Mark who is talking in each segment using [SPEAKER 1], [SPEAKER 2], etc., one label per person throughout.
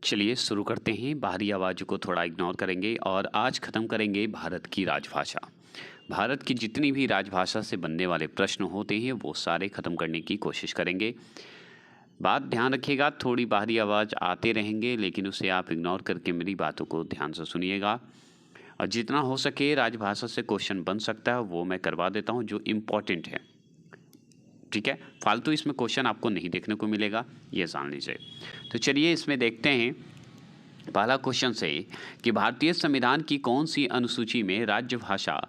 [SPEAKER 1] चलिए शुरू करते हैं। बाहरी आवाज़ों को थोड़ा इग्नोर करेंगे और आज ख़त्म करेंगे भारत की राजभाषा। भारत की जितनी भी राजभाषा से बनने वाले प्रश्न होते हैं वो सारे ख़त्म करने की कोशिश करेंगे। बात ध्यान रखिएगा, थोड़ी बाहरी आवाज़ आते रहेंगे लेकिन उसे आप इग्नोर करके मेरी बातों को ध्यान से सुनिएगा। और जितना हो सके राजभाषा से क्वेश्चन बन सकता है वो मैं करवा देता हूँ जो इम्पोर्टेंट है। ठीक है, फालतू इसमें क्वेश्चन आपको नहीं देखने को मिलेगा, ये जान लीजिए। तो चलिए इसमें देखते हैं पहला क्वेश्चन से कि भारतीय संविधान की कौन सी अनुसूची में राज्य भाषा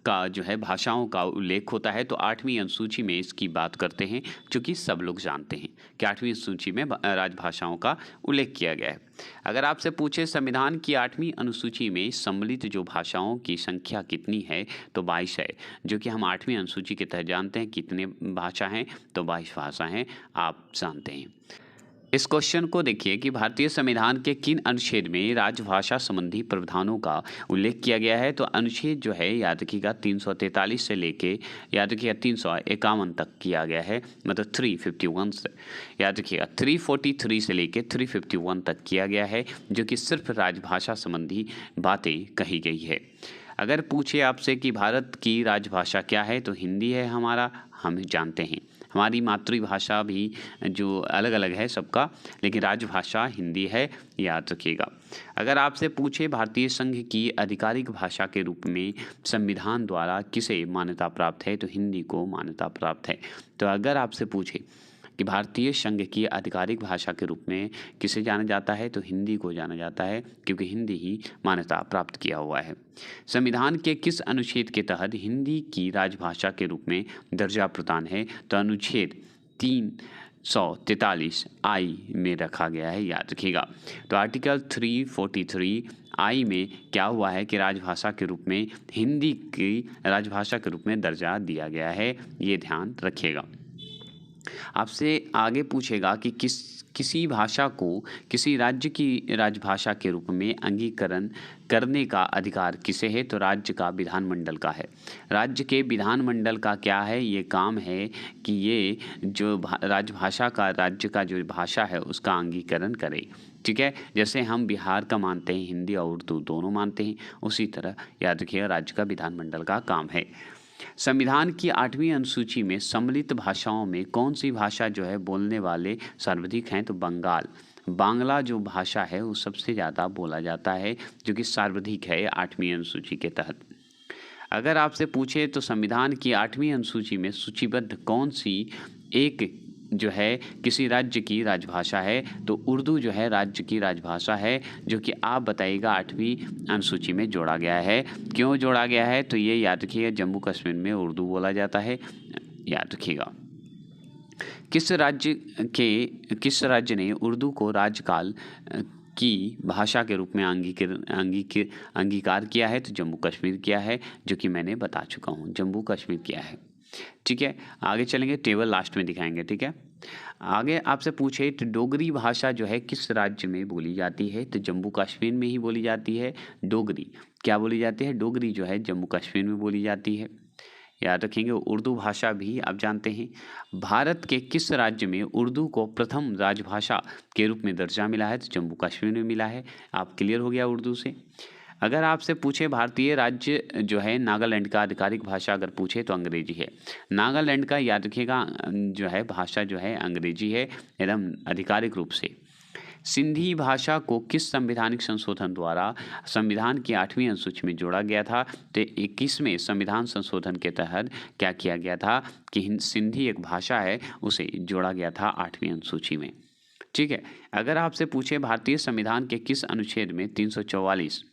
[SPEAKER 1] का जो है भाषाओं का उल्लेख होता है। तो 8वीं अनुसूची में इसकी बात करते हैं, जो कि सब लोग जानते हैं कि 8वीं अनुसूची में राजभाषाओं का उल्लेख किया गया है। अगर आपसे पूछे संविधान की 8वीं अनुसूची में सम्मिलित जो भाषाओं की संख्या कितनी है, तो 22 है, जो कि हम 8वीं अनुसूची के तहत जानते हैं कितने भाषा हैं, तो 22 भाषा हैं, आप जानते हैं। इस क्वेश्चन को देखिए कि भारतीय संविधान के किन अनुच्छेद में राजभाषा संबंधी प्रावधानों का उल्लेख किया गया है। तो अनुच्छेद जो है याद रखिएगा 343 से लेके याद रखिएगा 351 तक किया गया है, मतलब 351 से याद रखिएगा 343 से लेके 351 तक किया गया है, जो कि सिर्फ राजभाषा संबंधी बातें कही गई है। अगर पूछे आपसे कि भारत की राजभाषा क्या है, तो हिंदी है हमारा, हम जानते हैं। हमारी मातृभाषा भी जो अलग अलग है सबका, लेकिन राजभाषा हिंदी है, याद रखिएगा। अगर आपसे पूछे भारतीय संघ की आधिकारिक भाषा के रूप में संविधान द्वारा किसे मान्यता प्राप्त है, तो हिंदी को मान्यता प्राप्त है। तो अगर आपसे पूछे कि भारतीय संघ की आधिकारिक भाषा के रूप में किसे जाना जाता है, तो हिंदी को जाना जाता है, क्योंकि हिंदी ही मान्यता प्राप्त किया हुआ है। संविधान के किस अनुच्छेद के तहत हिंदी की राजभाषा के रूप में दर्जा प्रदान है, तो अनुच्छेद 343 आई में रखा गया है, याद रखिएगा। तो आर्टिकल 343 आई में क्या हुआ है कि राजभाषा के रूप में हिंदी की राजभाषा के रूप में दर्जा दिया गया है, ये ध्यान रखिएगा। आपसे आगे पूछेगा कि किसी भाषा को किसी राज्य की राजभाषा के रूप में अंगीकरण करने का अधिकार किसे है, तो राज्य का विधानमंडल का है। राज्य के विधानमंडल का क्या है, ये काम है कि ये जो राजभाषा का राज्य का जो भाषा है उसका अंगीकरण करे। ठीक है, जैसे हम बिहार का मानते हैं, हिंदी और उर्दू दोनों मानते हैं, उसी तरह याद रखिएगा राज्य का विधानमंडल का काम है। संविधान की 8वीं अनुसूची में सम्मिलित भाषाओं में कौन सी भाषा जो है बोलने वाले सर्वाधिक हैं, तो बांग्ला जो भाषा है वो सबसे ज़्यादा बोला जाता है, जो कि सर्वाधिक है 8वीं अनुसूची के तहत। अगर आपसे पूछे तो संविधान की 8वीं अनुसूची में सूचीबद्ध कौन सी एक जो है किसी राज्य की राजभाषा है, तो उर्दू जो है राज्य की राजभाषा है, जो कि आप बताइएगा 8वीं अनुसूची में जोड़ा गया है। क्यों जोड़ा गया है, तो ये याद रखिएगा जम्मू कश्मीर में उर्दू बोला जाता है, याद रखिएगा। किस राज्य ने उर्दू को राज्यकाल की भाषा के रूप में अंगीकार किया है, तो जम्मू कश्मीर किया है, जो कि मैंने बता चुका हूँ, जम्मू कश्मीर किया है। ठीक है, आगे चलेंगे, टेबल लास्ट में दिखाएंगे। ठीक है, आगे आपसे पूछे तो डोगरी भाषा जो है किस राज्य में बोली जाती है, तो जम्मू कश्मीर में ही बोली जाती है। डोगरी क्या बोली जाती है, डोगरी जो है जम्मू कश्मीर में बोली जाती है, याद रखेंगे। उर्दू भाषा भी आप जानते हैं। भारत के किस राज्य में उर्दू को प्रथम राजभाषा के रूप में दर्जा मिला है, तो जम्मू कश्मीर में मिला है। आप क्लियर हो गया उर्दू से। अगर आपसे पूछे भारतीय राज्य जो है नागालैंड का आधिकारिक भाषा अगर पूछे तो अंग्रेजी है। नागालैंड का याद रखिएगा जो है भाषा जो है अंग्रेजी है एकदम आधिकारिक रूप से। सिंधी भाषा को किस संवैधानिक संशोधन द्वारा संविधान की 8वीं अनुसूची में जोड़ा गया था, तो 21वें संविधान संशोधन के तहत क्या किया गया था कि सिंधी एक भाषा है, उसे जोड़ा गया था 8वीं अनुसूची में। ठीक है, अगर आपसे पूछे भारतीय संविधान के किस अनुच्छेद में 344,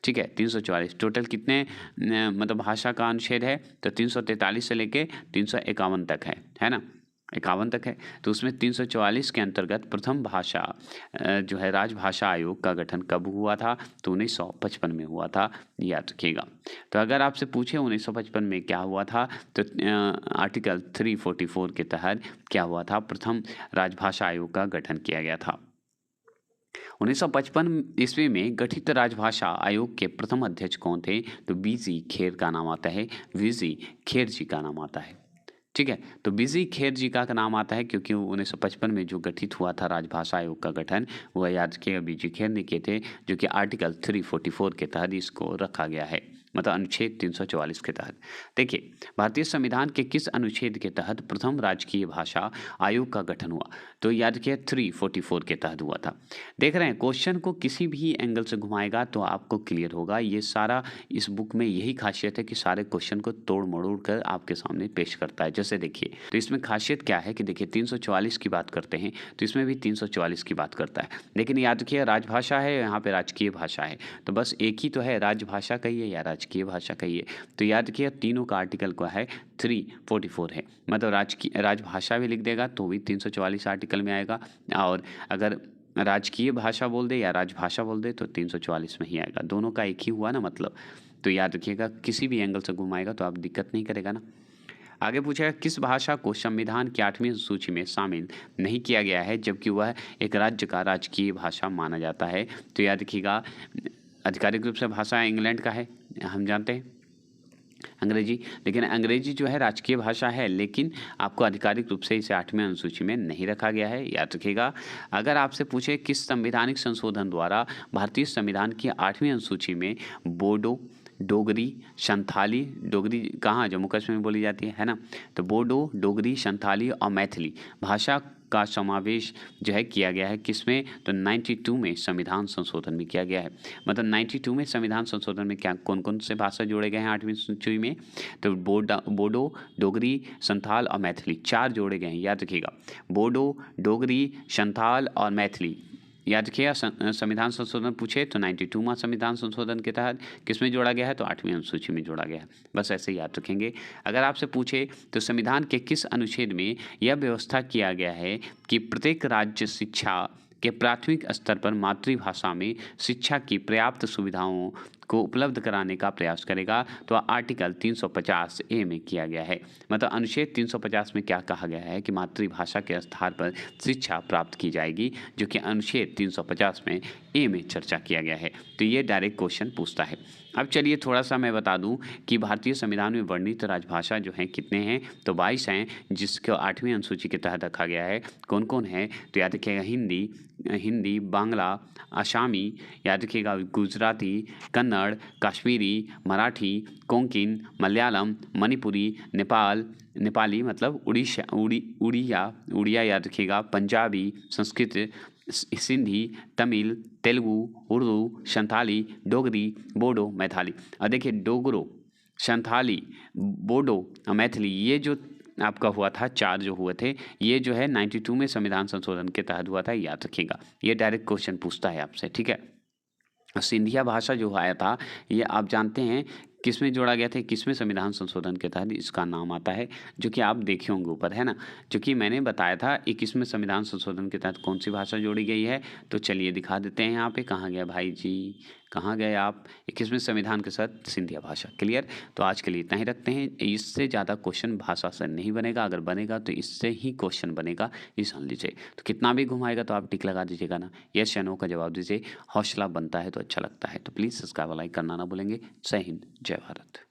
[SPEAKER 1] ठीक है 344 टोटल कितने मतलब भाषा का अनुच्छेद है, तो 343 से लेके 351 तक है ना, 51 तक है। तो उसमें 344 के अंतर्गत प्रथम भाषा जो है राजभाषा आयोग का गठन कब हुआ था, तो 1955 में हुआ था, याद रखिएगा। तो अगर आपसे पूछे 1955 में क्या हुआ था, तो आर्टिकल 344 के तहत क्या हुआ था, प्रथम राजभाषा आयोग का गठन किया गया था। 1955 ईस्वी में गठित राजभाषा आयोग के प्रथम अध्यक्ष कौन थे, तो बीजी खेर का नाम आता है, वीजी खेर जी का नाम आता है। ठीक है। तो बीजी खेर जी का नाम आता है क्योंकि 1955 में जो गठित हुआ था राजभाषा आयोग का गठन, वह याद रखिएगा बीजी खेर ने किए थे, जो कि आर्टिकल 344 के तहत इसको रखा गया है, मतलब अनुच्छेद 344 के तहत। देखिए, भारतीय संविधान के किस अनुच्छेद के तहत प्रथम राजकीय भाषा आयोग का गठन हुआ? तो याद रखिए 344 के तहत हुआ था। देख रहे हैं, क्वेश्चन को किसी भी एंगल से घुमाएगा तो आपको क्लियर होगा। ये सारा इस बुक में यही खासियत है कि सारे क्वेश्चन को तोड़ मरोड़ कर आपके सामने पेश करता है। जैसे देखिए, तो इसमें खासियत क्या है कि देखिए 344 की बात करते हैं तो इसमें भी 344 की बात करता है, लेकिन याद रखिए राजभाषा है, यहाँ पे राजकीय भाषा है, तो बस एक ही तो है, राजभाषा कहिए या राजकीय भाषा कहिए। तो याद रखिए तीनों का आर्टिकल क्या है, 344 है, मतलब राजभाषा भी लिख देगा तो भी 344 आर्टिकल में आएगा, और अगर राजकीय भाषा बोल दे या राजभाषा बोल दे तो 344 में ही आएगा। दोनों का एक ही हुआ ना मतलब। तो याद रखिएगा किसी भी एंगल से घुमाएगा तो आप दिक्कत नहीं करेगा ना। आगे पूछेगा किस भाषा को संविधान की 8वीं सूची में शामिल नहीं किया गया है जबकि वह एक राज्य का राजकीय भाषा माना जाता है? तो याद रखिएगा आधिकारिक रूप से भाषा इंग्लैंड का है, हम जानते हैं अंग्रेजी, लेकिन अंग्रेजी जो है राजकीय भाषा है, लेकिन आपको आधिकारिक रूप से इसे 8वीं अनुसूची में नहीं रखा गया है, याद रखिएगा। अगर आपसे पूछे किस संवैधानिक संशोधन द्वारा भारतीय संविधान की 8वीं अनुसूची में बोडो, डोगरी, संथाली, डोगरी कहाँ जम्मू कश्मीर में बोली जाती है ना, तो बोडो, डोगरी, संथाली और मैथिली भाषा का समावेश जो है किया गया है किसमें, तो 92 में संविधान संशोधन में किया गया है। मतलब 92 में संविधान संशोधन में क्या कौन कौन से भाषा जोड़े गए हैं 8वीं सूची में, तो बोडो, डोगरी, संथाल और मैथिली 4 जोड़े गए हैं, याद रखिएगा। बोडो, डोगरी, संथाल और मैथिली, याद रखिएगा। संविधान संशोधन पूछे तो 92वां संविधान संशोधन के तहत किसमें जोड़ा गया है, तो 8वीं अनुसूची में जोड़ा गया है। बस ऐसे ही याद रखेंगे। अगर आपसे पूछे तो संविधान के किस अनुच्छेद में यह व्यवस्था किया गया है कि प्रत्येक राज्य शिक्षा के प्राथमिक स्तर पर मातृभाषा में शिक्षा की पर्याप्त सुविधाओं को उपलब्ध कराने का प्रयास करेगा, तो आर्टिकल 350 ए में किया गया है। मतलब अनुच्छेद 350 में क्या कहा गया है कि मातृभाषा के आधार पर शिक्षा प्राप्त की जाएगी, जो कि अनुच्छेद 350 में ए में चर्चा किया गया है। तो ये डायरेक्ट क्वेश्चन पूछता है। अब चलिए थोड़ा सा मैं बता दूं कि भारतीय संविधान में वर्णित राजभाषा जो हैं कितने हैं, तो 22 हैं, जिसको 8वीं अनुसूची के तहत रखा गया है। कौन कौन है, तो याद रखिएगा हिंदी, बांग्ला, आसामी, याद रखिएगा गुजराती, कन्नड़, कश्मीरी, मराठी, कोंकण, मलयालम, मणिपुरी, नेपाली मतलब उड़िया याद रखिएगा, पंजाबी, संस्कृत, सिंधी, तमिल, तेलुगु, उर्दू, संथाली, डोगरी, बोडो, मैथिली। और देखिए डोगरो, संथाली, बोडो, मैथिली, ये जो आपका हुआ था 4 जो हुए थे, ये जो है 92 में संविधान संशोधन के तहत हुआ था, याद रखिएगा। ये डायरेक्ट क्वेश्चन पूछता है आपसे, ठीक है। सिंधिया भाषा जो आया था ये आप जानते हैं किसमें जोड़ा गया था, किसमें संविधान संशोधन के तहत इसका नाम आता है, जो कि आप देखे होंगे ऊपर, है ना, जो कि मैंने बताया था 21वें संविधान संशोधन के तहत कौन सी भाषा जोड़ी गई है। तो चलिए दिखा देते हैं यहाँ पे, कहाँ गया भाई जी, कहाँ गए आप, 21वें संविधान के साथ सिंधिया भाषा। क्लियर। तो आज के लिए इतना ही रखते हैं, इससे ज़्यादा क्वेश्चन भाषा से नहीं बनेगा, अगर बनेगा तो इससे ही क्वेश्चन बनेगा, ये समझ लीजिए। तो कितना भी घुमाएगा तो आप टिक लगा दीजिएगा ना, यस या नो का जवाब दीजिए। हौसला बनता है तो अच्छा लगता है, तो प्लीज़ सब्सक्राइब लाइक करना ना भूलेंगे। जय हिंद, जय भारत।